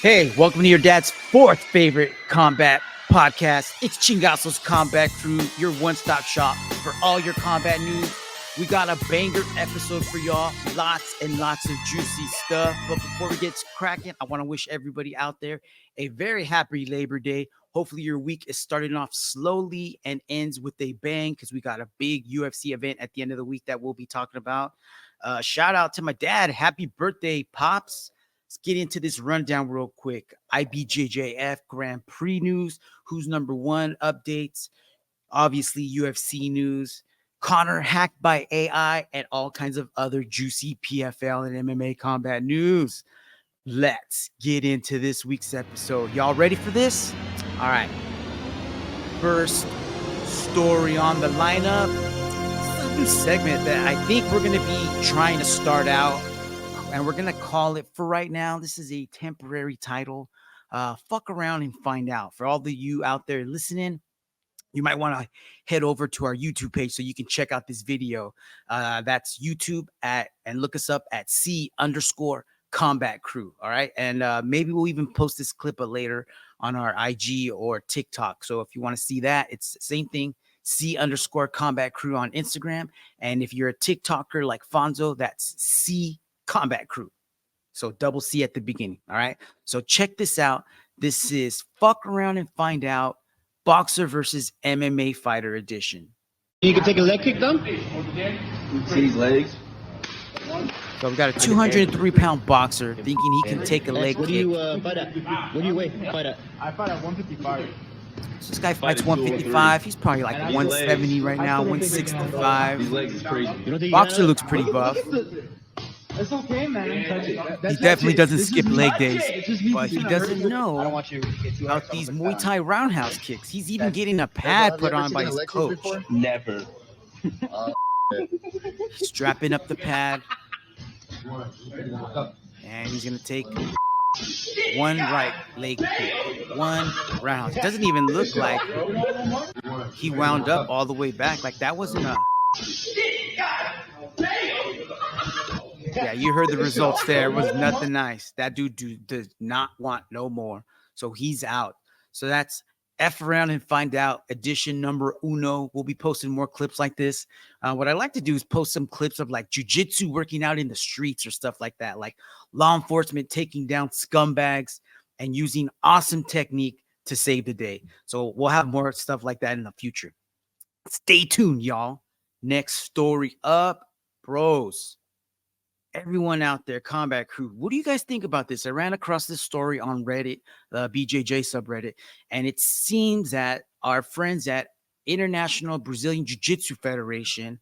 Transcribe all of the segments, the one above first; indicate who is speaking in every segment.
Speaker 1: Hey, welcome to your dad's fourth favorite combat podcast. It's Chingaso's Combat Crew, your one-stop shop for all your combat news. We got a banger episode for y'all. Lots and lots of juicy stuff. But before we get cracking, I want to wish everybody out there a very happy Labor Day. Hopefully your week is starting off slowly and ends with a bang because we got a big UFC event at the end of the week that we'll be talking about. Shout out to my dad. Happy birthday, Pops. Let's get into this rundown real quick. IBJJF Grand Prix news, who's number one updates, obviously UFC news, Connor hacked by AI, and all kinds of other juicy PFL and MMA combat news. Let's get into this week's episode. Y'all ready for this? All right. First story on the lineup. This is a new segment that I think we're going to be trying to start out. And we're going to call it, for right now, this is a temporary title. Fuck around and find out. For all of you out there listening, you might want to head over to our YouTube page so you can check out this video. That's YouTube and look us up at C_Combat Crew. All right. And maybe we'll even post this clip later on our IG or TikTok. So if you want to see that, it's the same thing. C_Combat Crew on Instagram. And if you're a TikToker like Fonzo, that's C_Combat Crew. So double C at the beginning. All right. So check this out. This is Fuck Around and Find Out Boxer versus MMA Fighter Edition.
Speaker 2: You can take a leg kick, though?
Speaker 3: See these legs?
Speaker 1: So we got a 203-pound boxer thinking he can take a leg
Speaker 2: What do
Speaker 1: kick.
Speaker 2: you fight at? What do you weigh? Fight at?
Speaker 4: I fight at 155.
Speaker 1: So this guy fights 155. He's probably like 170 right now, 165.
Speaker 3: These legs is crazy.
Speaker 2: You don't think
Speaker 1: Boxer looks pretty buff.
Speaker 4: It's okay, man.
Speaker 1: He definitely doesn't skip leg days, but he doesn't
Speaker 4: I don't
Speaker 1: know
Speaker 4: want you to get too
Speaker 1: about these Muay Thai roundhouse kicks. He's even getting a pad put on by his coach.
Speaker 3: Never.
Speaker 1: He's strapping up the pad, and he's gonna take one right leg kick, one round. It doesn't even look like he wound up all the way back. Like that wasn't a. Yeah, you heard the results there. It was nothing nice. That dude does not want no more. So he's out. So that's F Around and Find Out edition number uno. We'll be posting more clips like this. What I like to do is post some clips of like jujitsu working out in the streets or stuff like that. Like law enforcement taking down scumbags and using awesome technique to save the day. So we'll have more stuff like that in the future. Stay tuned, y'all. Next story up, bros. Everyone out there, Combat Crew, what do you guys think about this? I ran across this story on Reddit, the BJJ subreddit, and it seems that our friends at International Brazilian Jiu-Jitsu Federation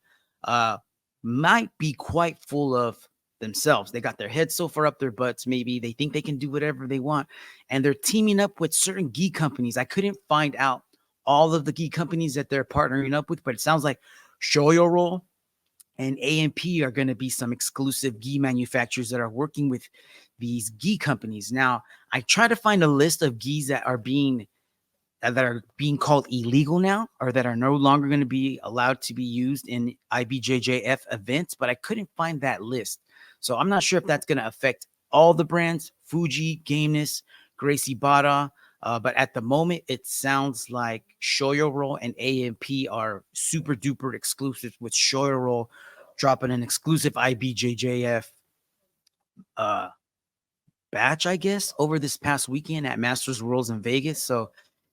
Speaker 1: might be quite full of themselves. They got their heads so far up their butts, maybe they think they can do whatever they want, and they're teaming up with certain gi companies. I couldn't find out all of the gi companies that they're partnering up with, but it sounds like Shoyo Roll and AMP are going to be some exclusive gi manufacturers that are working with these gi companies. Now, I try to find a list of gis that are being called illegal now, or that are no longer going to be allowed to be used in IBJJF events, but I couldn't find that list. So I'm not sure if that's going to affect all the brands, Fuji, Gameness, Gracie Barra. But at the moment, it sounds like Shoyo Roll and AMP are super duper exclusive, with Shoyo Roll dropping an exclusive IBJJF batch, I guess, over this past weekend at Masters Worlds in Vegas. So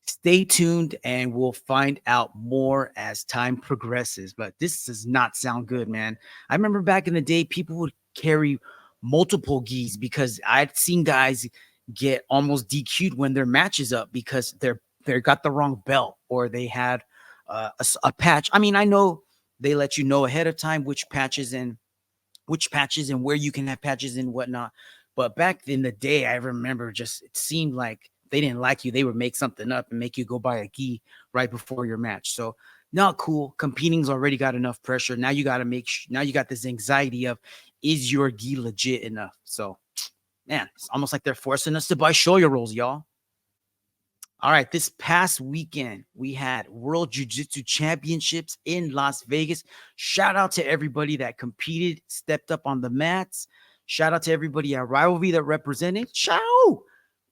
Speaker 1: stay tuned and we'll find out more as time progresses. But this does not sound good, man. I remember back in the day, people would carry multiple gis because I'd seen guys get almost DQ'd when their match is up because they got the wrong belt, or they had a patch. I mean, I know they let you know ahead of time which patches and where you can have patches and whatnot. But back in the day, I remember it seemed like they didn't like you. They would make something up and make you go buy a gi right before your match. So not cool. Competing's already got enough pressure. Now you got to now you got this anxiety of, is your gi legit enough? So man, it's almost like they're forcing us to buy Shoyo Rolls, y'all. All right, this past weekend, we had World Jiu-Jitsu Championships in Las Vegas. Shout out to everybody that competed, stepped up on the mats. Shout out to everybody at Rivalry that represented. Ciao!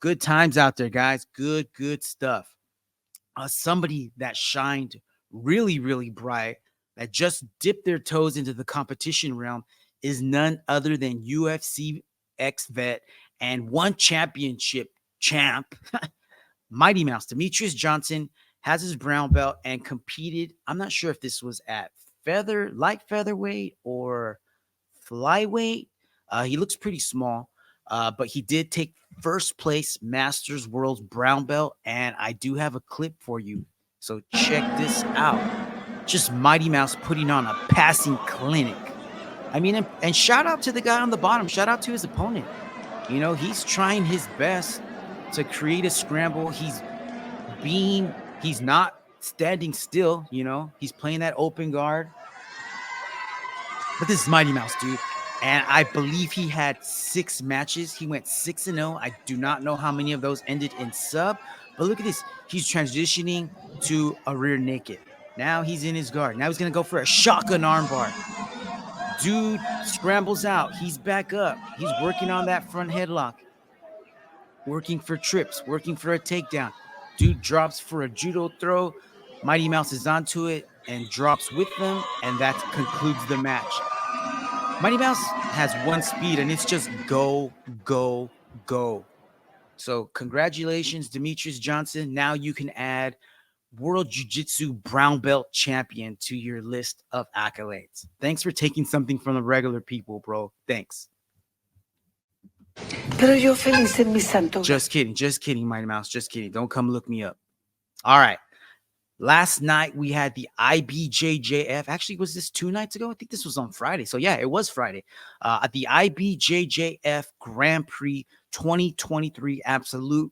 Speaker 1: Good times out there, guys. Good stuff. Somebody that shined really, really bright, that just dipped their toes into the competition realm, is none other than UFC ex-vet and one championship champ, Mighty Mouse. Demetrius Johnson has his brown belt and competed. I'm not sure if this was at light featherweight or flyweight. He looks pretty small, but he did take first place Masters Worlds brown belt, and I do have a clip for you. So check this out. Just Mighty Mouse putting on a passing clinic. I mean, and shout out to the guy on the bottom. Shout out to his opponent. You know, he's trying his best to create a scramble. He's not standing still, you know. He's playing that open guard. But this is Mighty Mouse, dude. And I believe he had 6 matches. He went 6-0. I do not know how many of those ended in sub. But look at this. He's transitioning to a rear naked. Now he's in his guard. Now he's going to go for a shotgun armbar. Dude scrambles out. He's back up. He's working on that front headlock. Working for trips. Working for a takedown. Dude drops for a judo throw. Mighty Mouse is onto it and drops with them. And that concludes the match. Mighty Mouse has one speed, and it's just go, go, go. So congratulations, Demetrius Johnson. Now you can add World Jiu-Jitsu brown belt champion to your list of accolades. Thanks for taking something from the regular people, bro. Thanks.
Speaker 5: Pero yo feliz en mi santo.
Speaker 1: Just kidding, Mighty Mouse. Just kidding. Don't come look me up. All right. Last night, we had the IBJJF. Actually, was this 2 nights ago? I think this was on Friday. So, yeah, it was Friday. At the IBJJF Grand Prix 2023 Absolute.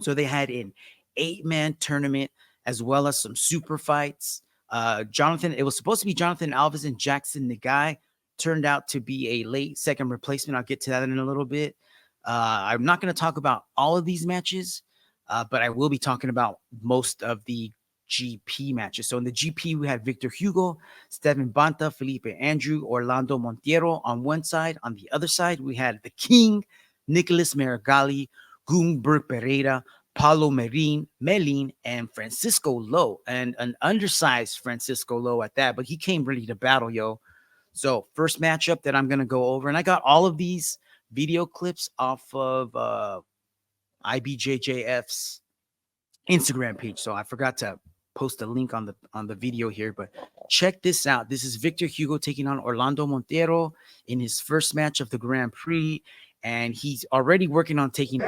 Speaker 1: So, they had an 8-man tournament as well as some super fights. It was supposed to be Jonathan Alves and Jackson Ngai. Turned out to be a late second replacement. I'll get to that in a little bit. I'm not going to talk about all of these matches, but I will be talking about most of the GP matches. So in the GP, we had Victor Hugo, Steven Banta, Felipe Andrew, Orlando Montiero on one side. On the other side, we had the King, Nicolas Meregali, Gumberg Pereira, Paulo Melin, and Francisco Lowe, and an undersized Francisco Lowe at that, but he came ready to battle, yo. So first matchup that I'm going to go over, and I got all of these video clips off of IBJJF's Instagram page, so I forgot to post a link on the video here, but check this out. This is Victor Hugo taking on Orlando Montiero in his first match of the Grand Prix, and he's already working on taking.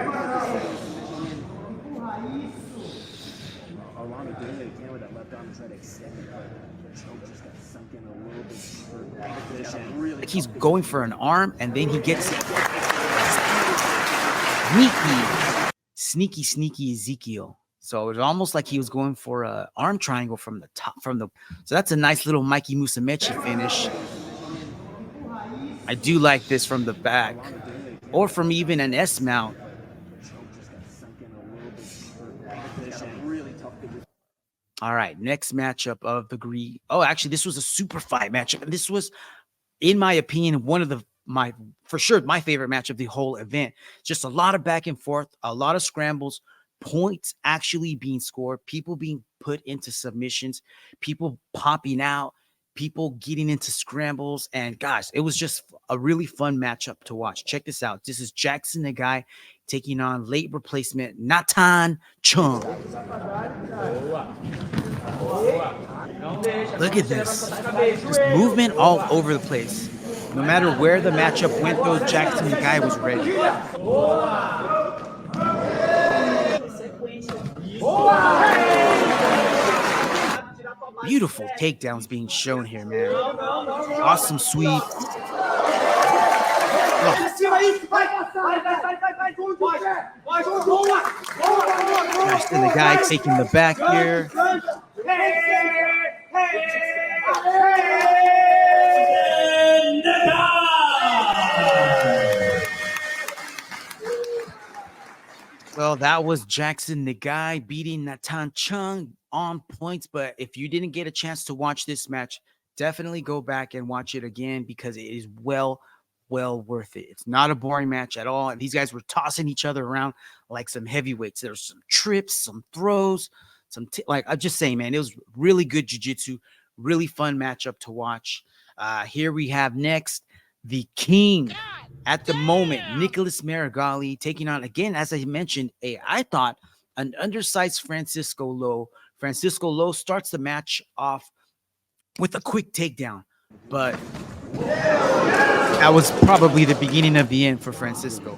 Speaker 1: Like he's going for an arm, and then he gets sneaky Ezekiel. So it's almost like he was going for an arm triangle from the top, so that's a nice little Mikey Musumeci finish. I do like this from the back, or from even an S mount. All right, next matchup of the Greek. Oh, actually, this was a super fight matchup, and this was, in my opinion, one of my favorite match of the whole event. Just a lot of back and forth, a lot of scrambles, points actually being scored, people being put into submissions, people popping out, people getting into scrambles, and guys, it was just a really fun matchup to watch. Check this out. This is Jackson Ngai taking on late replacement Natan Cheung. Look at this. Just movement all over the place. No matter where the matchup went, though, Jackson Ngai was ready. Beautiful takedowns being shown here, man. Awesome sweep. Jackson Ngai taking the back here. Well, that was Jackson Ngai beating Natan Cheung on points. But if you didn't get a chance to watch this match, definitely go back and watch it again because it is well well worth it. It's not a boring match at all. And these guys were tossing each other around like some heavyweights. There's some trips, some throws, like I'm just saying, man, it was really good jiu-jitsu, really fun matchup to watch. Here we have next the king at the moment, Nicolas Meregali, taking on, again, as I mentioned, I thought an undersized Francisco Lo. Francisco Lo starts the match off with a quick takedown, but that was probably the beginning of the end for Francisco.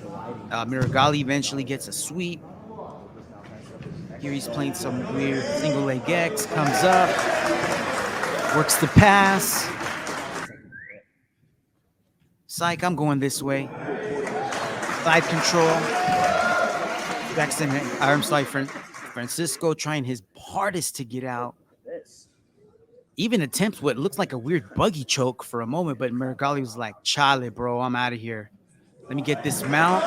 Speaker 1: Meregali eventually gets a sweep. Here he's playing some weird single leg X, comes up, works the pass. Psych, I'm going this way. Side control. Jackson, I'm sorry, Francisco trying his hardest to get out. Even attempts what looks like a weird buggy choke for a moment, but Meregali was like, "Chale, bro, I'm out of here. Let me get this mount."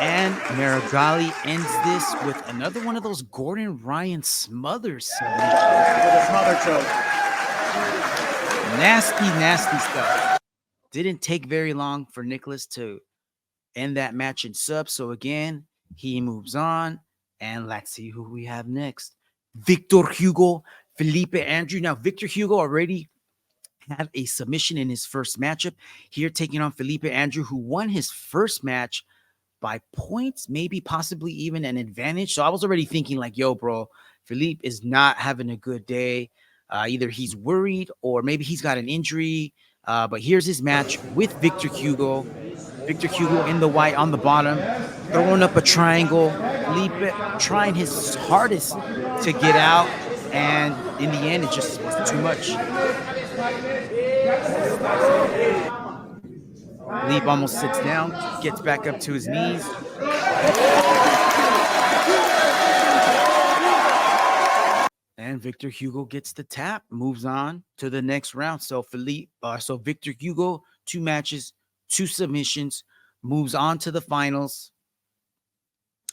Speaker 1: And Meregali ends this with another one of those Gordon Ryan smothers.
Speaker 4: Smother choke.
Speaker 1: Nasty stuff. Didn't take very long for Nicolas to end that match in sub. So again, he moves on. And let's see who we have next. Victor Hugo, Felipe Andrew. Now, Victor Hugo already had a submission in his first matchup. Here taking on Felipe Andrew, who won his first match by points, maybe possibly even an advantage. So I was already thinking like, yo, bro, Felipe is not having a good day. Either he's worried or maybe he's got an injury. But here's his match with Victor Hugo. Victor Hugo in the white on the bottom, throwing up a triangle. Felipe trying his hardest to get out. And in the end, it just was too much. Felipe almost sits down, gets back up to his knees. And Victor Hugo gets the tap, moves on to the next round. So Victor Hugo, 2 matches, 2 submissions, moves on to the finals.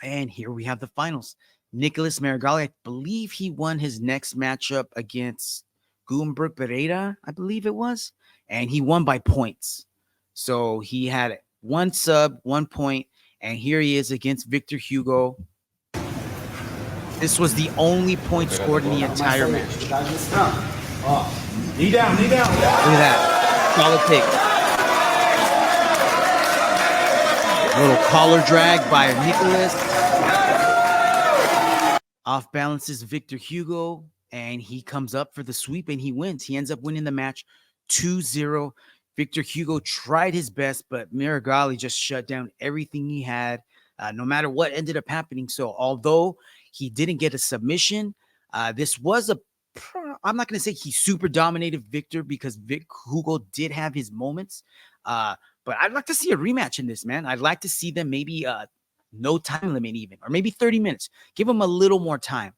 Speaker 1: And here we have the finals. Nicolas Meregali, I believe he won his next matchup against Gutenberg Pereira, I believe it was. And he won by points. So he had 1 sub, 1 point. And here he is against Victor Hugo. This was the only point scored in the entire match.
Speaker 4: Knee down.
Speaker 1: Look at that. Solid take. Little collar drag by Nicolas. Off balances Victor Hugo, and he comes up for the sweep and he wins. He ends up winning the match 2-0. Victor Hugo tried his best, but Meregali just shut down everything he had, no matter what ended up happening. So although he didn't get a submission, this was I'm not going to say he super dominated Victor because Vic Hugo did have his moments. But I'd like to see a rematch in this, man. I'd like to see them maybe no time limit even, or maybe 30 minutes. Give him a little more time,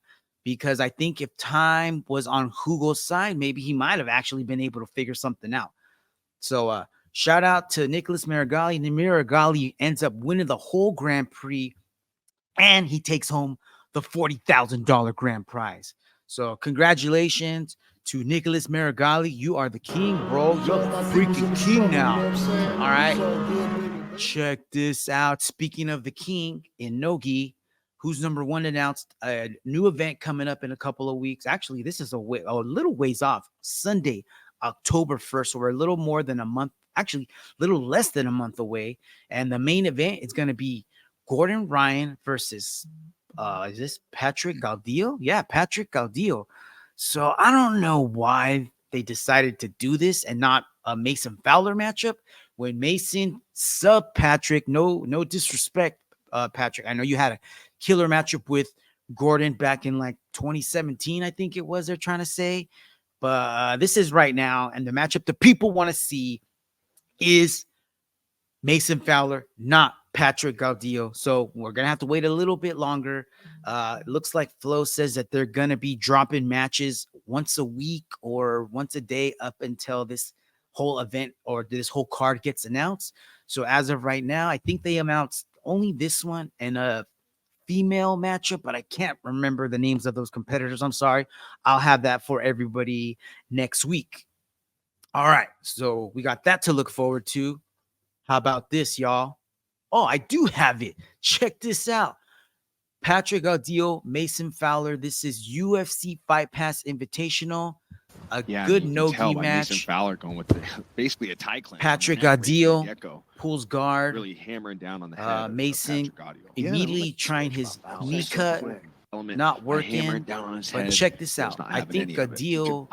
Speaker 1: because I think if time was on Hugo's side, maybe he might have actually been able to figure something out. So shout out to Nicolas Meregali. And Meregali ends up winning the whole Grand Prix, and he takes home the $40,000 grand prize. So congratulations to Nicolas Meregali. You are the king, bro. You're the freaking king now. All right. Check this out. Speaking of the king in Nogi, who's number 1 announced a new event coming up in a couple of weeks. Actually, this is a little ways off. Sunday, October 1st. So we're a little more than a month, actually a little less than a month away. And the main event is going to be Gordon Ryan versus is this Patrick Gaudio? Yeah, Patrick Gaudio. So I don't know why they decided to do this and not a Mason Fowler matchup when Mason sub Patrick. No disrespect, Patrick. I know you had a killer matchup with Gordon back in like 2017, I think it was, they're trying to say. But this is right now, and the matchup the people want to see is Mason Fowler, not Patrick Gaudio. So we're going to have to wait a little bit longer. It looks like Flo says that they're going to be dropping matches once a week or once a day up until this whole event or this whole card gets announced. So as of right now, I think they announced only this one and a female matchup, but I can't remember the names of those competitors. I'm sorry. I'll have that for everybody next week. All right, so we got that to look forward to. How about this, y'all? Oh, I do have it. Check this out. Patrick Gaudio, Mason Fowler. This is UFC Fight Pass Invitational. A good no-gi match.
Speaker 6: Mason Fowler going with basically a tie clamp.
Speaker 1: Patrick Gaudio pulls guard.
Speaker 6: Really hammering down on the head.
Speaker 1: Mason immediately trying his knee cut. Not working, but check this out. I think Gaudio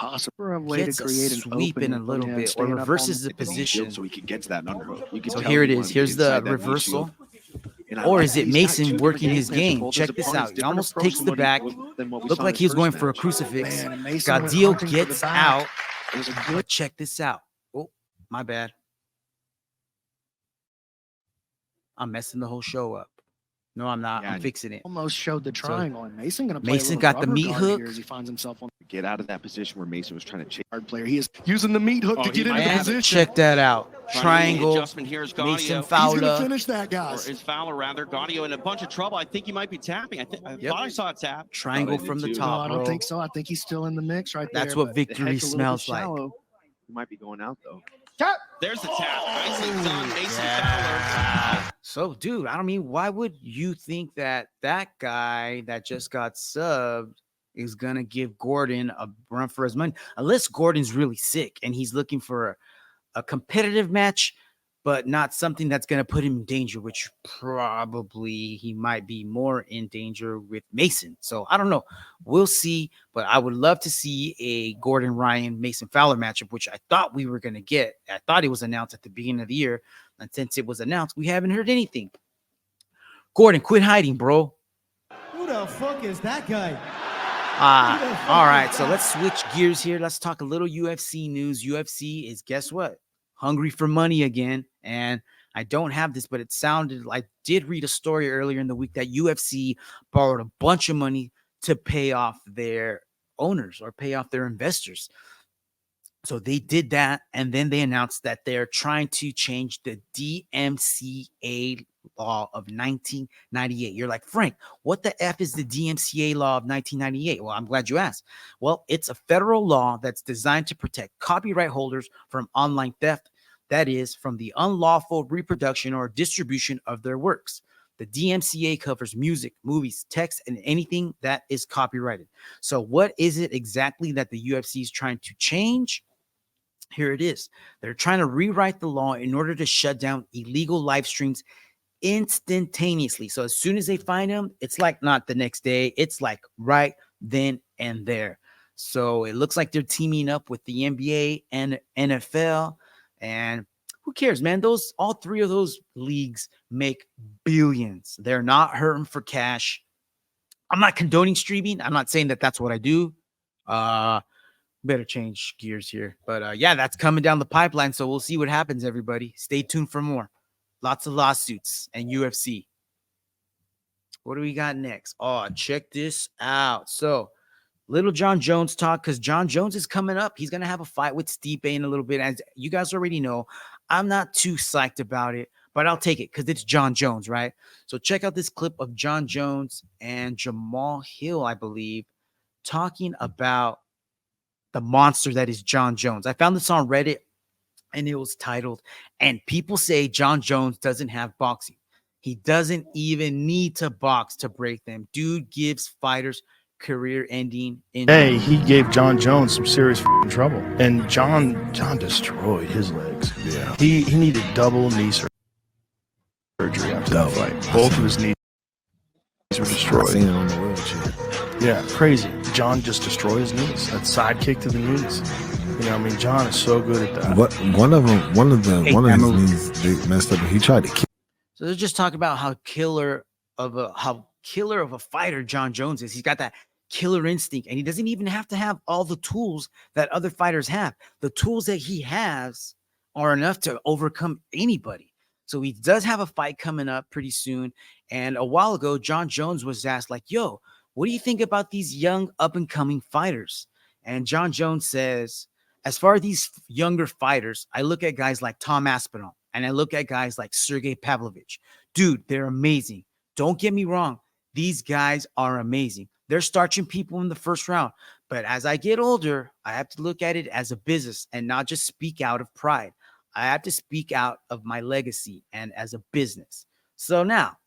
Speaker 1: gets a sweep in a little bit or reverses the position.
Speaker 6: So he can get to that underhook.
Speaker 1: So here it is. Here's the reversal. Or is it Mason working his game? Check this out. He almost takes the back. Looked like he was going for a crucifix. Gaudio gets out. But check this out. Oh, my bad. I'm messing the whole show up. No, I'm not. I'm fixing it.
Speaker 7: Almost showed the triangle, and Mason gonna play
Speaker 1: Mason got the meat hook.
Speaker 7: As he finds himself on
Speaker 6: get out of that position where Mason was trying to chase
Speaker 7: hard player. He is using the meat hook to get into the position.
Speaker 1: Check that out. Triangle.
Speaker 8: Adjustment here is Gaudio.
Speaker 1: Mason Fowler.
Speaker 7: He's gonna finish that, guys.
Speaker 8: Or is Fowler rather? Gaudio in a bunch of trouble. I think he might be tapping. I thought I saw a tap.
Speaker 1: Triangle from the top.
Speaker 7: No, I don't think so. I think he's still in the mix right there.
Speaker 1: That's what victory smells like.
Speaker 6: He might be going out though.
Speaker 8: There's the tap. Nicely done, Mason Fowler.
Speaker 1: So, dude, I don't mean, why would you think that that guy that just got subbed is going to give Gordon a run for his money? Unless Gordon's really sick and he's looking for a competitive match, but not something that's going to put him in danger, which probably he might be more in danger with Mason. So I don't know. We'll see. But I would love to see a Gordon Ryan Mason Fowler matchup, which I thought we were going to get. I thought it was announced at the beginning of the year. And since it was announced, we haven't heard anything. Gordon, quit hiding, bro.
Speaker 9: Who the fuck is that guy?
Speaker 1: All right. So let's switch gears here. Let's talk a little UFC news. UFC is, guess what? Hungry for money again. And I don't have this, but it sounded like I did read a story earlier in the week that UFC borrowed a bunch of money to pay off their owners or pay off their investors. So they did that. And then they announced that they're trying to change the DMCA law of 1998. You're like, Frank, what the F is the DMCA law of 1998? Well, I'm glad you asked. Well, it's a federal law that's designed to protect copyright holders from online theft. That is, from the unlawful reproduction or distribution of their works. The DMCA covers music, movies, text, and anything that is copyrighted. So what is it exactly that the UFC is trying to change? Here it is. They're trying to rewrite the law in order to shut down illegal live streams instantaneously. So as soon as they find them, it's like not the next day. It's like right then and there. So it looks like they're teaming up with the NBA and NFL. And who cares, man? All three of those leagues make billions. They're not hurting for cash. I'm not condoning streaming. I'm not saying that that's what I do. Better change gears here. But yeah, that's coming down the pipeline. So we'll see what happens, everybody. Stay tuned for more. Lots of lawsuits and UFC. What do we got next? Oh, check this out. So little John Jones talk, because John Jones is coming up. He's going to have a fight with Stipe in a little bit. As you guys already know, I'm not too psyched about it, but I'll take it because it's John Jones, right? So check out this clip of John Jones and Jamal Hill, I believe, talking about the monster that is John Jones. I found this on Reddit, and it was titled, "And People Say John Jones Doesn't Have Boxing. He doesn't even need to box to break them. Dude gives fighters career-ending injury."
Speaker 10: Hey, he gave John Jones some serious trouble, and John destroyed his legs. Yeah, he needed double knee surgery after that fight. Both of his knees were destroyed.
Speaker 11: I've seen it on the world shit.
Speaker 10: Yeah, crazy. John just destroyed his knees. That side kick to the knees. You know, I mean, John is so good at that.
Speaker 11: One of his knees they messed up. He tried to kill.
Speaker 1: So they're just talking about how killer of a fighter John Jones is. He's got that killer instinct, and he doesn't even have to have all the tools that other fighters have. The tools that he has are enough to overcome anybody. So he does have a fight coming up pretty soon. And a while ago, John Jones was asked, like, yo, what do you think about these young up-and-coming fighters? And John Jones says, as far as these younger fighters, I look at guys like Tom Aspinall, and I look at guys like Sergey Pavlovich. Dude, they're amazing. Don't get me wrong. These guys are amazing. They're starching people in the first round. But as I get older, I have to look at it as a business and not just speak out of pride. I have to speak out of my legacy and as a business. So now,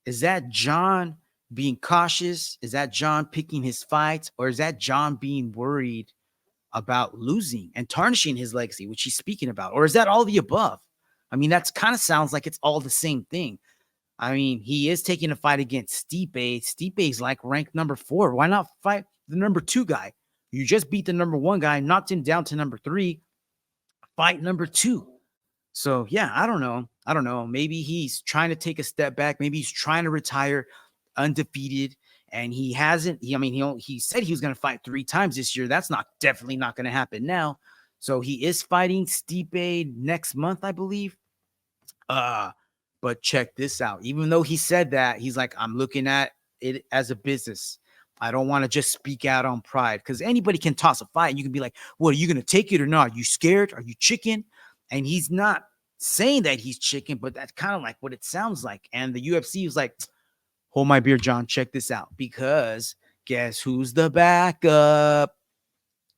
Speaker 1: is that John being cautious? Is that John picking his fights? Or is that John being worried about losing and tarnishing his legacy, which he's speaking about? Or is that all the above? I mean, that's kind of sounds like it's all the same thing. I mean, he is taking a fight against Stipe. Stipe's like ranked number 4. Why not fight the number 2 guy? You just beat the number 1 guy, knocked him down to number 3. Fight number 2. So, yeah, I don't know. Maybe he's trying to take a step back. Maybe he's trying to retire undefeated. And he hasn't. He said he was going to fight 3 times this year. That's definitely not going to happen now. So he is fighting Stipe next month, I believe. But check this out. Even though he said that, he's like, I'm looking at it as a business. I don't want to just speak out on pride, because anybody can toss a fight. And you can be like, well, are you going to take it or not? Are you scared? Are you chicken? And he's not saying that he's chicken, but that's kind of like what it sounds like. And the UFC was like, hold my beer, John. Check this out. Because guess who's the backup?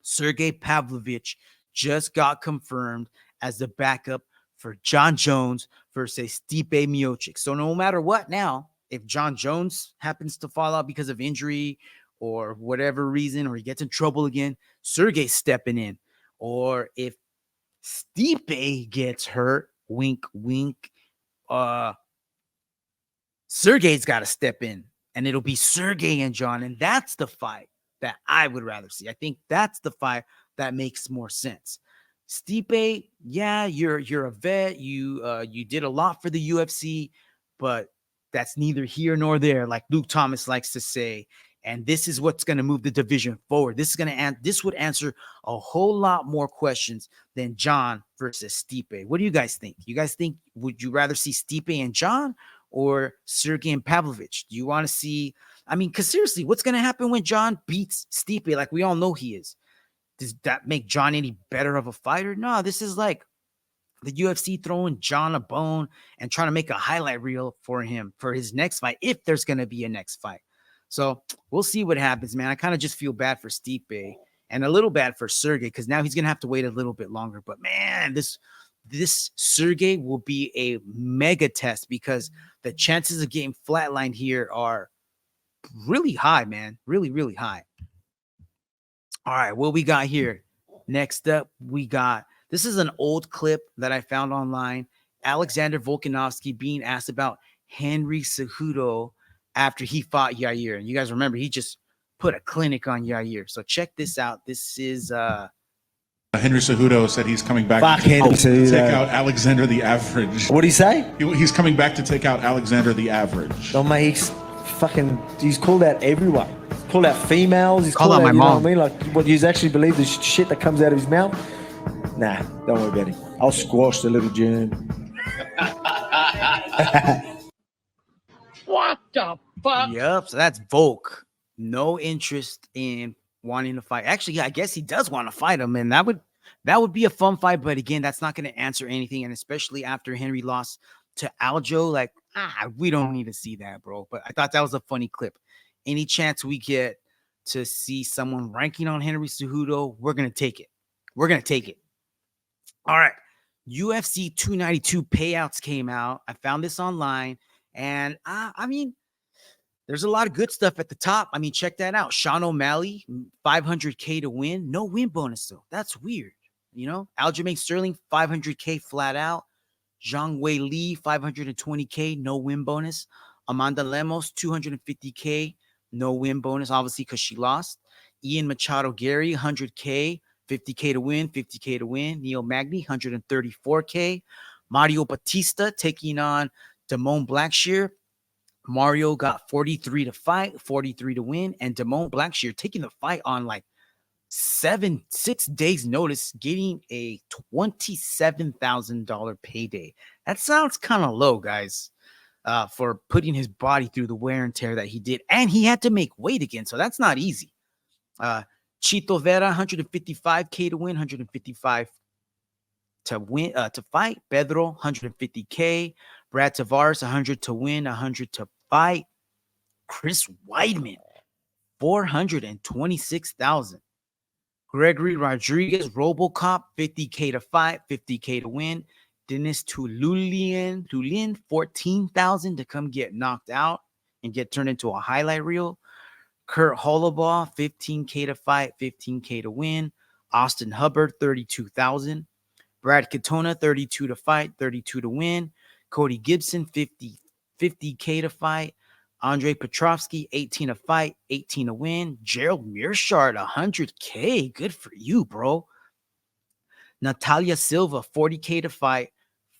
Speaker 1: Sergey Pavlovich just got confirmed as the backup for John Jones versus Stipe Miocic. So no matter what now, if John Jones happens to fall out because of injury or whatever reason, or he gets in trouble again, Sergey's stepping in. Or if Stipe gets hurt, wink, wink, Sergey's got to step in, and it'll be Sergey and John. And that's the fight that I would rather see. I think that's the fight that makes more sense. Stipe, yeah, you're a vet. You did a lot for the UFC, but that's neither here nor there, like Luke Thomas likes to say. And this is what's going to move the division forward. This would answer a whole lot more questions than John versus Stipe. What do you guys think? You guys think, would you rather see Stipe and John or Sergey and Pavlovich? Do you want to see? I mean, because seriously, what's going to happen when John beats Stipe? Like we all know he is. Does that make John any better of a fighter? No, this is like the UFC throwing John a bone and trying to make a highlight reel for him for his next fight, if there's going to be a next fight. So we'll see what happens, man. I kind of just feel bad for Stipe and a little bad for Sergey, because now he's going to have to wait a little bit longer. But, man, this Sergey will be a mega test, because the chances of getting flatlined here are really high, man. Really, really high. All right, what we got here? Next up, we got, this is an old clip that I found online. Alexander Volkanovski being asked about Henry Cejudo after he fought Yair. And you guys remember, he just put a clinic on Yair. So check this out. This is
Speaker 12: Henry Cejudo said he's coming back
Speaker 13: to take
Speaker 12: out Alexander the Average.
Speaker 13: What did he say?
Speaker 12: He's coming back to take out Alexander the Average.
Speaker 13: Oh, mate, he's called out everyone. He's called out females. He's called out
Speaker 1: my mom.
Speaker 13: What I mean? Like, what, you actually believe the shit that comes out of his mouth? Nah, don't worry about him. I'll squash the little germ.
Speaker 1: What the fuck? Yep. So that's Volk. No interest in wanting to fight. Actually, yeah, I guess he does want to fight him, and that would be a fun fight. But again, that's not going to answer anything. And especially after Henry lost to Aljo, like, we don't need to see that, bro. But I thought that was a funny clip. Any chance we get to see someone ranking on Henry Cejudo, we're gonna take it. We're gonna take it. All right. UFC 292 payouts came out. I found this online. And I mean, there's a lot of good stuff at the top. I mean, check that out. Sean O'Malley, $500K to win. No win bonus, though. That's weird. You know, Aljamain Sterling, $500K flat out. Zhang Wei Li, $520K, no win bonus. Amanda Lemos, $250K, no win bonus, obviously, because she lost. Ian Machado Gary, $100K, $50K to win, $50K to win. Neil Magny, $134K. Mario Batista taking on Damone Blackshear. Mario got 43 to fight, 43 to win, and Damone Blackshear taking the fight on like 6 days notice, getting a $27,000 payday. That sounds kind of low, guys, for putting his body through the wear and tear that he did. And he had to make weight again, so that's not easy. Chito Vera, $155K to win, $155 to win to fight. Pedro, $150K. Brad Tavares, $100 to win, $100 to fight. Chris Weidman, $426,000. Gregory Rodriguez, Robocop, 50K to fight, 50K to win. Dennis Tululian, 14,000 to come get knocked out and get turned into a highlight reel. Kurt Hollabaugh, 15K to fight, 15K to win. Austin Hubbard, 32,000. Brad Katona, 32 to fight, 32 to win. Cody Gibson, 50K to fight. Andre Petrovsky, 18 to fight, 18 to win. Gerald Mearshart, 100K. Good for you, bro. Natalia Silva, 40K to fight,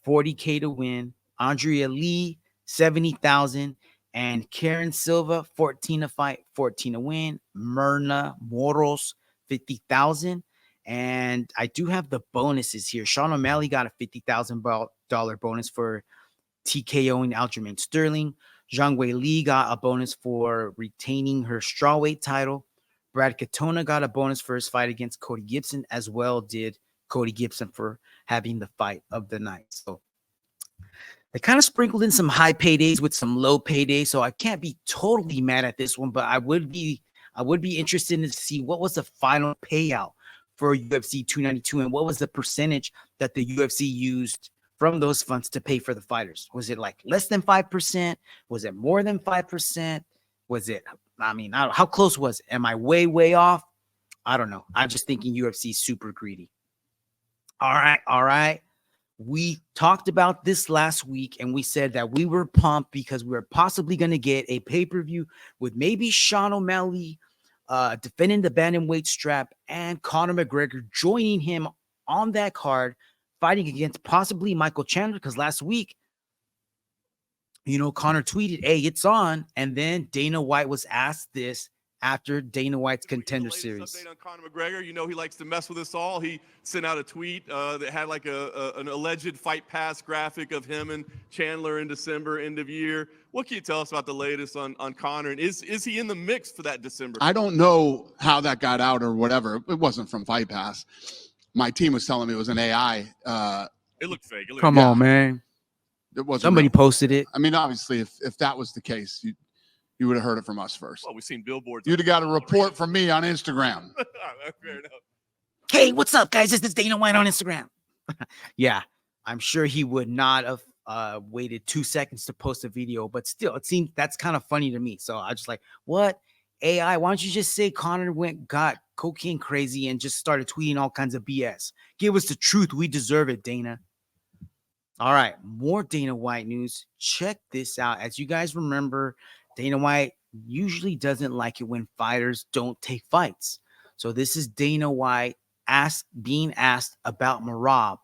Speaker 1: 40K to win. Andrea Lee, 70,000. And Karen Silva, 14 to fight, 14 to win. Myrna Moros, 50,000. And I do have the bonuses here. Sean O'Malley got a $50,000 bonus for TKOing Aljamain Sterling. Zhang Wei Li got a bonus for retaining her strawweight title. Brad Katona got a bonus for his fight against Cody Gibson, as well did Cody Gibson for having the fight of the night. So they kind of sprinkled in some high paydays with some low paydays. So I can't be totally mad at this one, but I would be interested to see what was the final payout for UFC 292 and what was the percentage that the UFC used from those funds to pay for the fighters. Was it like less than 5%? Was it more than 5%? Was it, I don't know, how close was it? Am I way off? I don't know. I'm just thinking UFC is super greedy. All right. We talked about this last week and we said that we were pumped because we were possibly going to get a pay-per-view with maybe Sean O'Malley defending the bantamweight strap and Conor McGregor joining him on that card, fighting against possibly Michael Chandler, because last week, Conor tweeted, "Hey, it's on." And then Dana White was asked this after Dana White's Contender Series.
Speaker 3: Update on Conor McGregor. He likes to mess with us all. He sent out a tweet that had like an alleged Fight Pass graphic of him and Chandler in December, end of year. What can you tell us about the latest on Conor? And is he in the mix for that December?
Speaker 14: I don't know how that got out or whatever. It wasn't from Fight Pass. My team was telling me it was an AI.
Speaker 3: It looked fake.
Speaker 1: Come on, man.
Speaker 14: It wasn't
Speaker 1: Somebody
Speaker 14: real.
Speaker 1: posted it.
Speaker 14: I mean, obviously, if that was the case, you would have heard it from us first.
Speaker 3: Well, we've seen billboards.
Speaker 14: You'd have got a report from me on Instagram.
Speaker 3: Fair enough.
Speaker 1: Hey, what's up, guys? This is Dana White on Instagram. Yeah, I'm sure he would not have waited 2 seconds to post a video, but still, it seems that's kind of funny to me. So I just like, what? AI, why don't you just say Conor got cocaine crazy and just started tweeting all kinds of BS? Give us the truth. We deserve it, Dana. All right, more Dana White news. Check this out. As you guys remember, Dana White usually doesn't like it when fighters don't take fights. So this is Dana White being asked about Merab.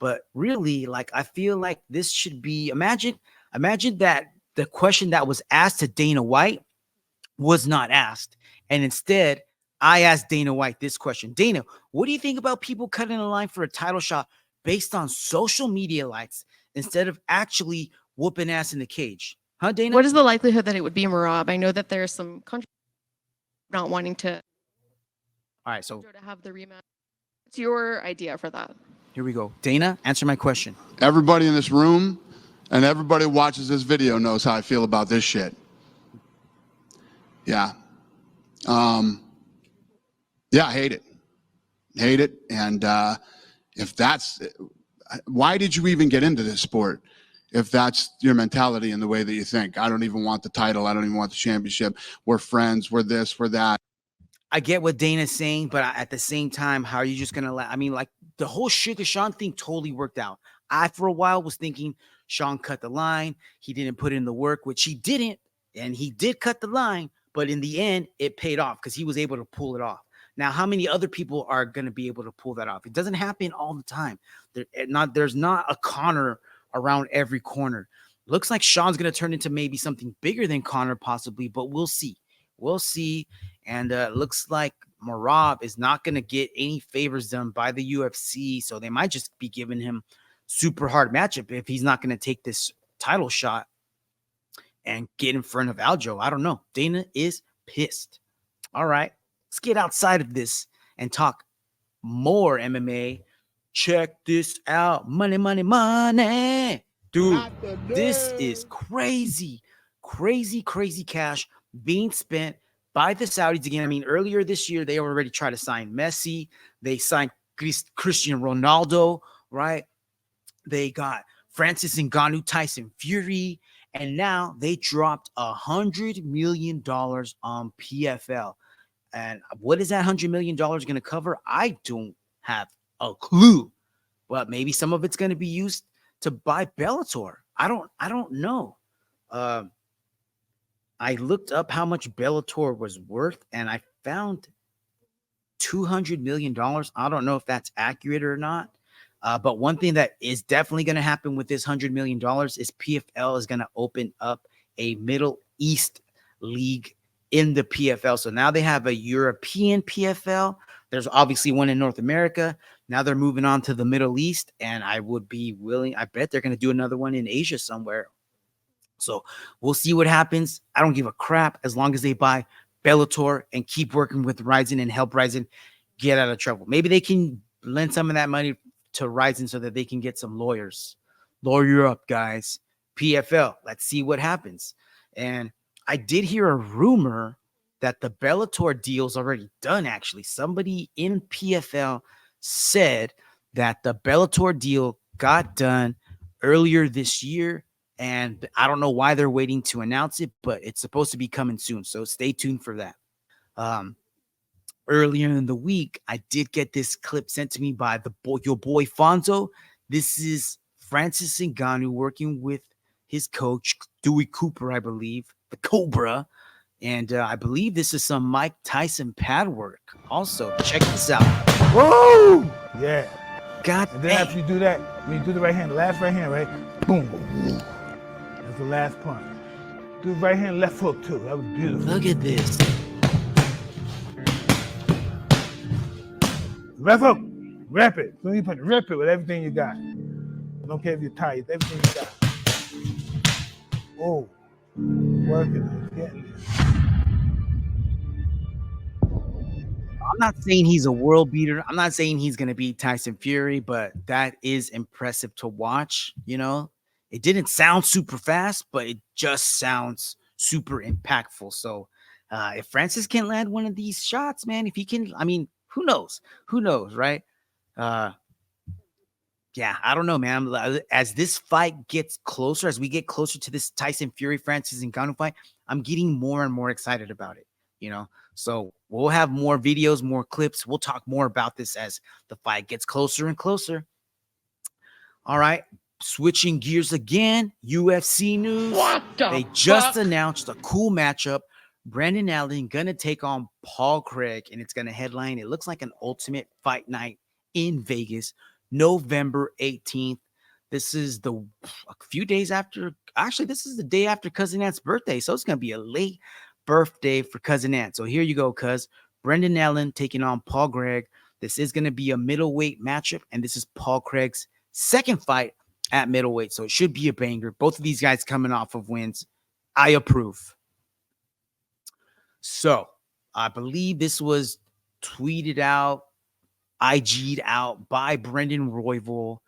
Speaker 1: But really, I feel like this should be, imagine that the question that was asked to Dana White was not asked. And instead, I asked Dana White this question. Dana, what do you think about people cutting a line for a title shot based on social media likes instead of actually whooping ass in the cage? Huh, Dana?
Speaker 15: What is the likelihood that it would be Merab? I know that there's some country not wanting to.
Speaker 1: All right, so
Speaker 15: to have the rematch. What's your idea for that?
Speaker 1: Here we go. Dana, answer my question.
Speaker 14: Everybody in this room and everybody who watches this video knows how I feel about this shit. Yeah. Yeah, I hate it. Hate it. And if that's, why did you even get into this sport? If that's your mentality and the way that you think, I don't even want the title. I don't even want the championship. We're friends. We're this, we're that.
Speaker 1: I get what Dana's saying, but at the same time, how are you just going to I mean, the whole Sugar Sean thing totally worked out. I, for a while, was thinking Sean cut the line. He didn't put in the work, which he didn't. And he did cut the line. But in the end, it paid off because he was able to pull it off. Now, how many other people are going to be able to pull that off? It doesn't happen all the time. There's not a Conor around every corner. Looks like Sean's going to turn into maybe something bigger than Conor possibly, but we'll see. We'll see. And looks like Merab is not going to get any favors done by the UFC, so they might just be giving him super hard matchup if he's not going to take this title shot and get in front of Aljo. I don't know. Dana is pissed. All right, let's get outside of this and talk more MMA. Check this out. Money, money, money. Dude, this is crazy. Crazy cash being spent by the Saudis again. I mean, earlier this year, they already tried to sign Messi. They signed Cristiano Ronaldo, right? They got Francis Ngannou, Tyson Fury, and now they dropped $100 million on PFL. And what is that $100 million going to cover? I don't have a clue, but maybe some of it's going to be used to buy Bellator. I don't know. I looked up how much Bellator was worth, and I found $200 million. I don't know if that's accurate or not. But one thing that is definitely going to happen with this $100 million is PFL is going to open up a Middle East league in the PFL. So now they have a European PFL. There's obviously one in North America. Now they're moving on to the Middle East, and I would be willing. I bet they're going to do another one in Asia somewhere. So we'll see what happens. I don't give a crap as long as they buy Bellator and keep working with Ryzen and help Ryzen get out of trouble. Maybe they can lend some of that money to Ryzen so that they can get some lawyers. Lawyer up, guys. PFL. Let's see what happens. And I did hear a rumor that the Bellator deal's already done, actually. Somebody in PFL said that the Bellator deal got done earlier this year, and I don't know why they're waiting to announce it, but it's supposed to be coming soon, so stay tuned for that. Earlier in the week, I did get this clip sent to me by your boy Fonzo. This is Francis Ngannou working with his coach, Dewey Cooper, I believe, the Cobra. And I believe this is some Mike Tyson pad work. Also, check this out.
Speaker 16: Whoa! Yeah.
Speaker 1: God
Speaker 16: and then after you do that, when you do the right hand, the last right hand, right? Boom. That's the last punch. Do the right hand, left hook too. That was beautiful.
Speaker 1: Look at this.
Speaker 16: Left hook. Rep it. So you rip it with everything you got. I don't care if you're tired. Everything you got. Oh. Working. Getting it.
Speaker 1: I'm not saying he's a world beater. I'm not saying he's going to beat Tyson Fury, but that is impressive to watch. You know, it didn't sound super fast, but it just sounds super impactful. So if Francis can land one of these shots, man, if he can, I mean, who knows? Who knows, right? Yeah, I don't know, man. As this fight gets closer, as we get closer to this Tyson Fury, Francis Ngannou fight, I'm getting more and more excited about it, you know? So we'll have more videos, more clips. We'll talk more about this as the fight gets closer and closer. All right, switching gears again, UFC news. They just announced a cool matchup. Brandon Allen gonna take on Paul Craig, and it's gonna headline. It looks like an ultimate fight night in Vegas, November 18th. This is a few days after. Actually, this is the day after Cousin Ant's birthday, so it's gonna be a late birthday for Cousin Ant. So here you go, cuz. Brendan Allen taking on Paul Craig. This is going to be a middleweight matchup, and this is Paul Craig's second fight at middleweight, so it should be a banger. Both of these guys coming off of wins. I approve. So I believe this was tweeted out, IG'd out by Brendan Royval.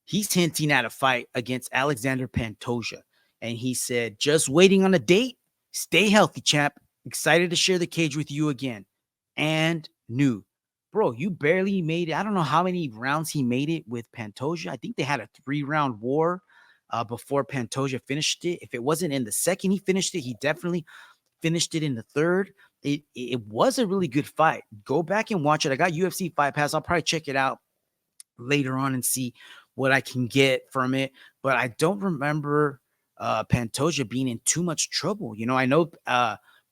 Speaker 1: He's hinting at a fight against Alexander Pantoja, and he said, just waiting on a date. Stay healthy, chap. Excited to share the cage with you again. And new. Bro, you barely made it. I don't know how many rounds he made it with Pantoja. I think they had a 3-round war before Pantoja finished it. If it wasn't in the second he finished it, he definitely finished it in the third. It was a really good fight. Go back and watch it. I got UFC Fight Pass. I'll probably check it out later on and see what I can get from it. But I don't remember Pantoja being in too much trouble. You know, I know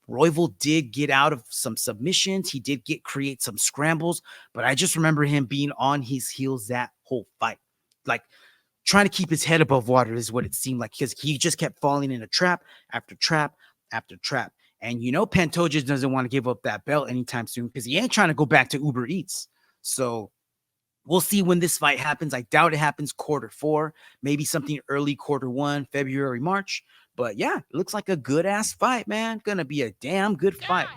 Speaker 1: Royval did get out of some submissions. He did create some scrambles, but I just remember him being on his heels that whole fight. Like trying to keep his head above water is what it seemed like, because he just kept falling in a trap after trap after trap. And you know, Pantoja doesn't want to give up that belt anytime soon because he ain't trying to go back to Uber Eats. So we'll see when this fight happens. I doubt it happens Q4, maybe something early Q1, February, March. But yeah, it looks like a good ass fight, man. Gonna be a damn good fight.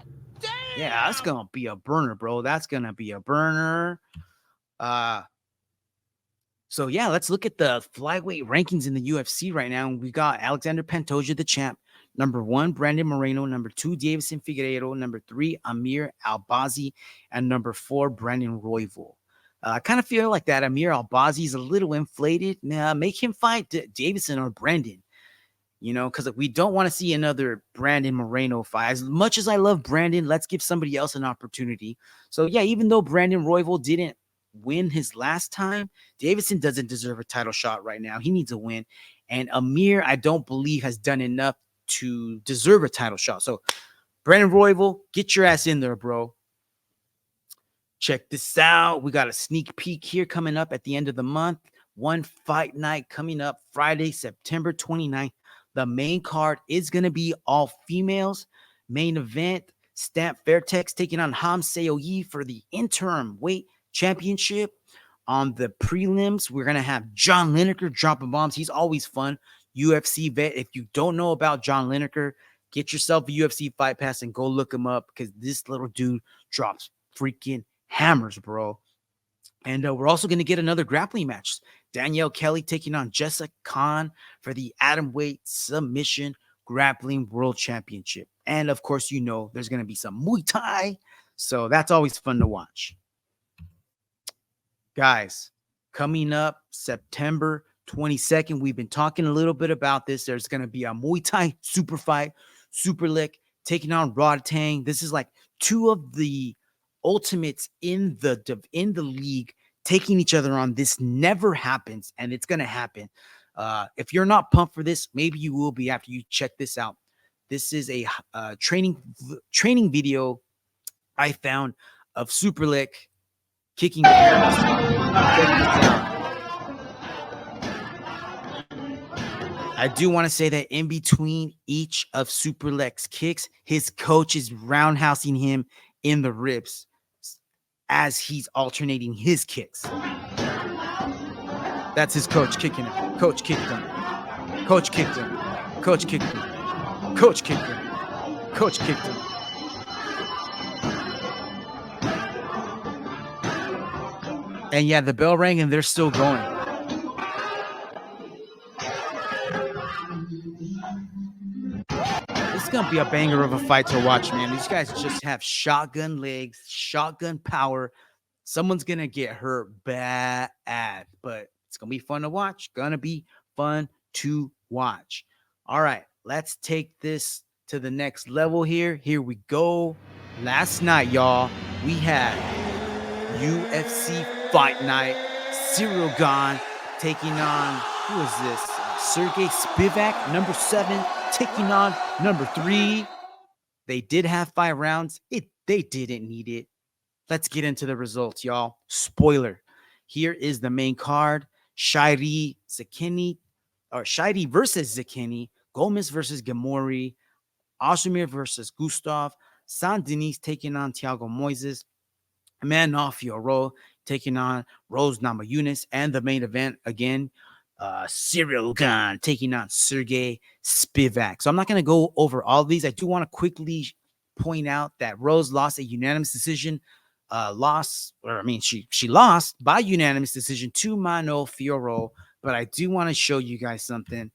Speaker 1: Yeah, that's gonna be a burner, bro. That's gonna be a burner. So yeah, let's look at the flyweight rankings in the UFC right now. We got Alexander Pantoja, the champ, Number 1, Brandon Moreno. Number 2, Davison Figueiredo. Number 3, Amir Albazi. And number 4, Brandon Royval. I kind of feel like that Amir Albazi is a little inflated. Make him fight Davison or Brandon, because we don't want to see another Brandon Moreno fight. As much as I love Brandon, let's give somebody else an opportunity. So, yeah, even though Brandon Royval didn't win his last time, Davison doesn't deserve a title shot right now. He needs a win. And Amir, I don't believe, has done enough to deserve a title shot. So, Brandon Royval, get your ass in there, bro. Check this out. We got a sneak peek here coming up at the end of the month. One fight night coming up Friday, September 29th. The main card is going to be all females. Main event, Stamp Fairtex taking on Ham Seoyi for the interim weight championship. On the prelims, we're going to have John Lineker dropping bombs. He's always fun. UFC vet. If you don't know about John Lineker, get yourself a UFC Fight Pass and go look him up, because this little dude drops freaking hammers, bro. And we're also going to get another grappling match. Danielle Kelly taking on Jessica Khan for the atomweight submission grappling world championship. And of course, there's going to be some Muay Thai. So that's always fun to watch. Guys, coming up September 22nd, we've been talking a little bit about this. There's going to be a Muay Thai super fight, Super Lick taking on Rodtang. This is like 2 of the ultimates in the league taking each other on. This never happens, and it's going to happen. If you're not pumped for this, maybe you will be after you check this out. This is a training video I found of Super Lick kicking. I do want to say that in between each of Super Lick's kicks, his coach is roundhousing him in the ribs as he's alternating his kicks. That's his coach kicking him. Coach kicked him. Coach kicked him. Coach kicked him. Coach kicked him. Coach kicked him. And yeah, the bell rang and they're still going. This is going to be a banger of a fight to watch, man. These guys just have shotgun legs, shotgun power. Someone's going to get hurt bad, but it's going to be fun to watch. Going to be fun to watch. All right, let's take this to the next level here. Here we go. Last night, y'all, we had UFC Fight Night. Cyril Gane taking on, who is this? Sergey Spivak, number 7, taking on number 3. They did have 5 rounds. They didn't need it. Let's get into the results, y'all. Spoiler. Here is the main card. Shairi versus Zekeni. Gomez versus Gamori. Osimir versus Gustav. San Denis taking on Thiago Moises. Manon Fiorot taking on Rose Namajunas. And the main event, again, Cyril Gane taking on Sergey Spivak. So I'm not going to go over all of these. I do want to quickly point out that Rose lost a unanimous decision. She lost by unanimous decision to Manon Fiorot. But I do want to show you guys something.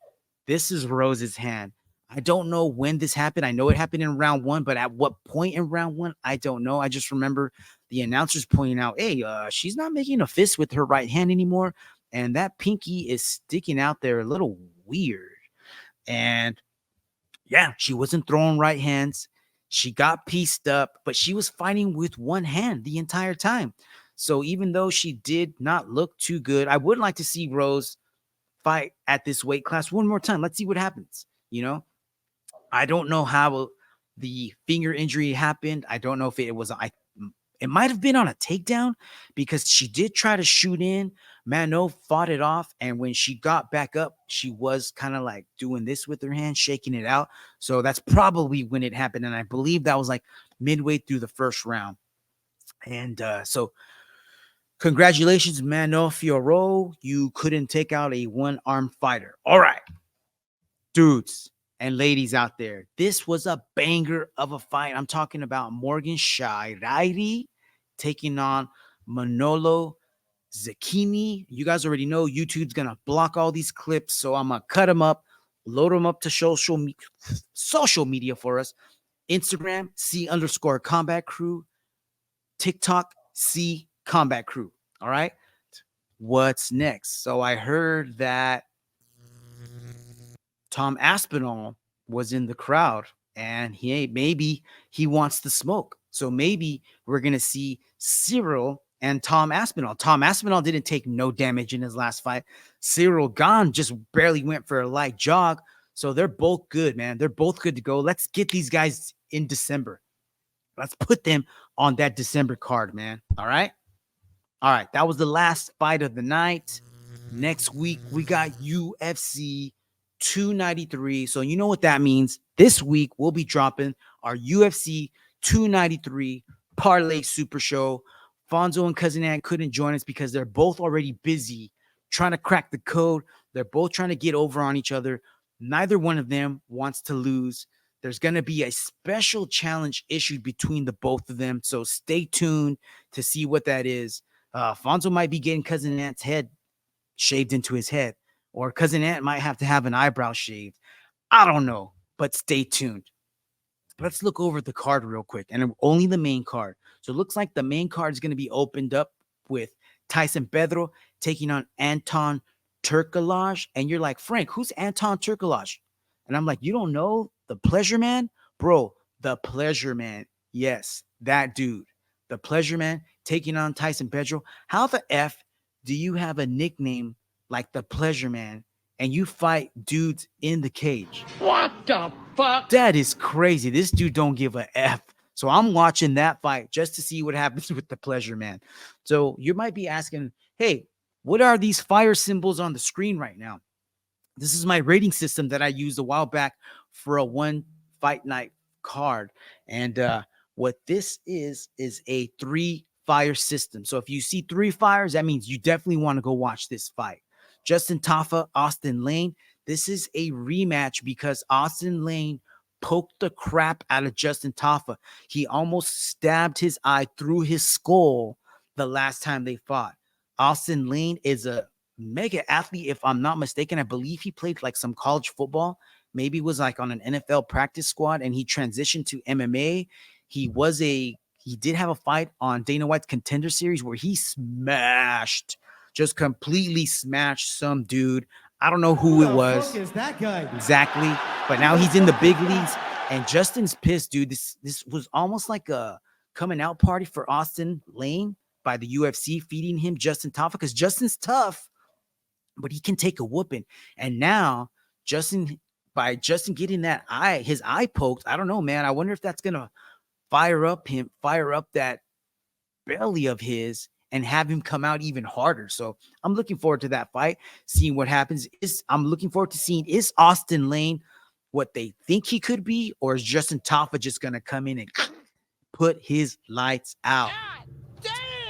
Speaker 1: This is Rose's hand. I don't know when this happened. I know it happened in round 1, but at what point in round 1, I don't know. I just remember the announcers pointing out, hey, she's not making a fist with her right hand anymore. And that pinky is sticking out there a little weird. And yeah, she wasn't throwing right hands. She got pieced up, but she was fighting with one hand the entire time. So even though she did not look too good, I would like to see Rose fight at this weight class one more time. Let's see what happens. I don't know how the finger injury happened. I don't know if it was, it might have been on a takedown because she did try to shoot in. Manon fought it off. And when she got back up, she was kind of like doing this with her hand, shaking it out. So that's probably when it happened. And I believe that was like midway through the first round. And so congratulations, Manon Fiorot. You couldn't take out a one-armed fighter. All right, dudes and ladies out there, this was a banger of a fight. I'm talking about Morgan Shairi taking on Manolo Zucchini. You guys already know YouTube's going to block all these clips, so I'm going to cut them up, Load them up to social media for us. Instagram, C_Combat Crew. TikTok, C Combat Crew. All right. What's next? So I heard that Tom Aspinall was in the crowd and maybe he wants the smoke. So maybe we're going to see Cyril and Tom Aspinall. Tom Aspinall didn't take no damage in his last fight. Cyril Gane just barely went for a light jog. So they're both good, man. They're both good to go. Let's get these guys in December. Let's put them on that December card, man. All right. All right. That was the last fight of the night. Next week, we got UFC 293. So you know what that means. This week, we'll be dropping our UFC 293 Parlay Super Show. Fonzo and Cousin Ant couldn't join us because they're both already busy trying to crack the code. They're both trying to get over on each other. Neither one of them wants to lose. There's going to be a special challenge issued between the both of them. So stay tuned to see what that is. Fonzo might be getting Cousin Ant's head shaved into his head, or Cousin Ant might have to have an eyebrow shaved. I don't know, but stay tuned. Let's look over the card real quick, and only the main card. So it looks like the main card is going to be opened up with Tyson Pedro taking on Anton Turkalaj. And you're like, Frank, who's Anton Turkalaj? And I'm like, you don't know the Pleasure Man? Bro, the Pleasure Man. Yes, that dude. The Pleasure Man taking on Tyson Pedro. How the F do you have a nickname like the Pleasure Man and you fight dudes in the cage?
Speaker 5: What the fuck?
Speaker 1: That is crazy. This dude don't give a F. So I'm watching that fight just to see what happens with the Pleasure Man. So you might be asking, hey, what are these fire symbols on the screen right now? This is my rating system that I used a while back for a one fight night card. And what this is a 3-fire system. So if you see 3 fires, that means you definitely want to go watch this fight. Justin Tafa, Austin Lane. This is a rematch because Austin Lane poked the crap out of Justin Tafa. He almost stabbed his eye through his skull the last time they fought. Austin Lane is a mega athlete, if I'm not mistaken. I believe he played like some college football, maybe was like on an NFL practice squad, and he transitioned to MMA. He did have a fight on Dana White's Contender Series where he just completely smashed some dude. I don't know who it was.
Speaker 9: Who the fuck is that guy?
Speaker 1: Exactly. But now he's in the big leagues, and Justin's pissed, dude. This was almost like a coming out party for Austin Lane by the UFC, feeding him Justin Tafa, because Justin's tough, but he can take a whooping. And now by Justin getting his eye poked, I don't know, man. I wonder if that's gonna fire up that belly of his and have him come out even harder. So I'm looking forward to that fight, seeing what happens. I'm looking forward to seeing, is Austin Lane what they think he could be, or is Justin Tafa just gonna come in and put his lights out?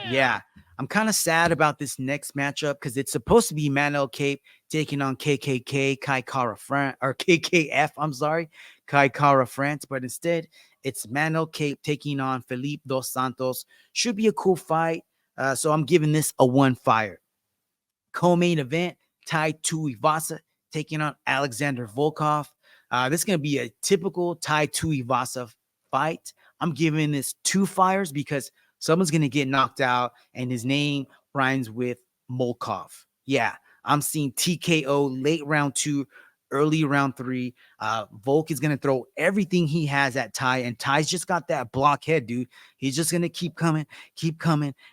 Speaker 1: Yeah, I'm kind of sad about this next matchup because it's supposed to be Manel Cape taking on Kai Kara France, or KKF, I'm sorry, Kai Kara France, but instead it's Manel Cape taking on Felipe Dos Santos. Should be a cool fight. So I'm giving this a 1-fire. Co-main event, Tai Tuivasa taking on Alexander Volkov. This is going to be a typical Tai Tuivasa fight. I'm giving this 2 fires because someone's going to get knocked out and his name rhymes with Volkov. Yeah, I'm seeing TKO late round 2, early round 3. Volk is going to throw everything he has at Tai, and Tai's just got that blockhead, dude. He's just going to keep coming.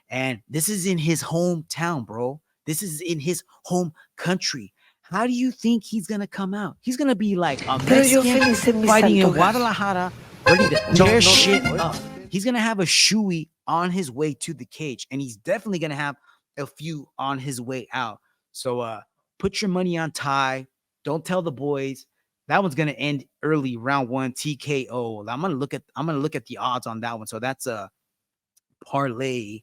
Speaker 1: And this is in his hometown, bro. This is in his home country. How do you think he's going to come out? He's going to be like a Mexican fighting in Guadalajara, ready to tear shit up. He's going to have a shoey on his way to the cage, and he's definitely going to have a few on his way out. So put your money on Tai. Don't tell the boys. That one's going to end early, round 1, TKO. I'm going to look at the odds on that one. So that's a parlay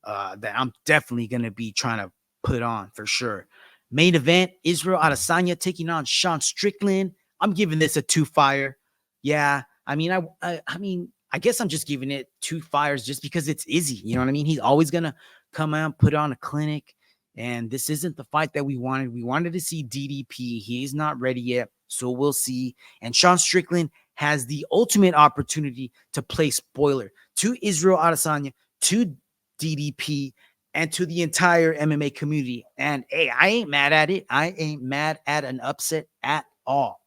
Speaker 1: that I'm definitely going to be trying to put on for sure. Main event, Israel Adesanya taking on Sean Strickland. I'm giving this a 2-fire. Yeah, I mean, I guess I'm just giving it 2 fires just because it's Izzy. You know what I mean? He's always going to come out, put on a clinic. And this isn't the fight that we wanted. We wanted to see DDP. He's not ready yet. So we'll see. And Sean Strickland has the ultimate opportunity to play spoiler to Israel Adesanya, to DDP, and to the entire MMA community. And hey, I ain't mad at it. I ain't mad at an upset at all.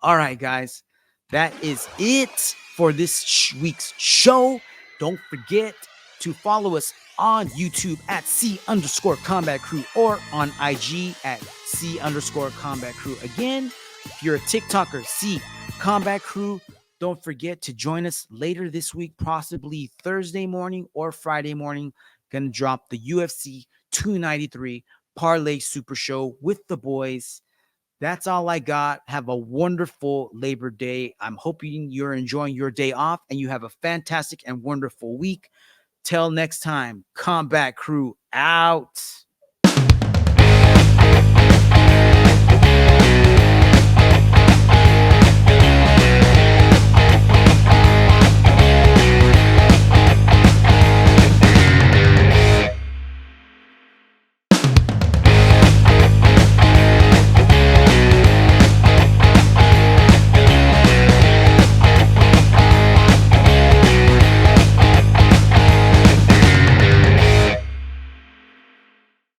Speaker 1: All right, guys, that is it for this week's show. Don't forget to follow us on YouTube at C_Combat Crew or on IG at C_Combat Crew. Again, if you're a TikToker, C Combat Crew. Don't forget to join us later this week, possibly Thursday morning or Friday morning. Gonna drop the UFC 293 Parlay Super Show with the boys. That's all I got. Have a wonderful Labor Day. I'm hoping you're enjoying your day off and you have a fantastic and wonderful week. Till next time, Combat Crew out.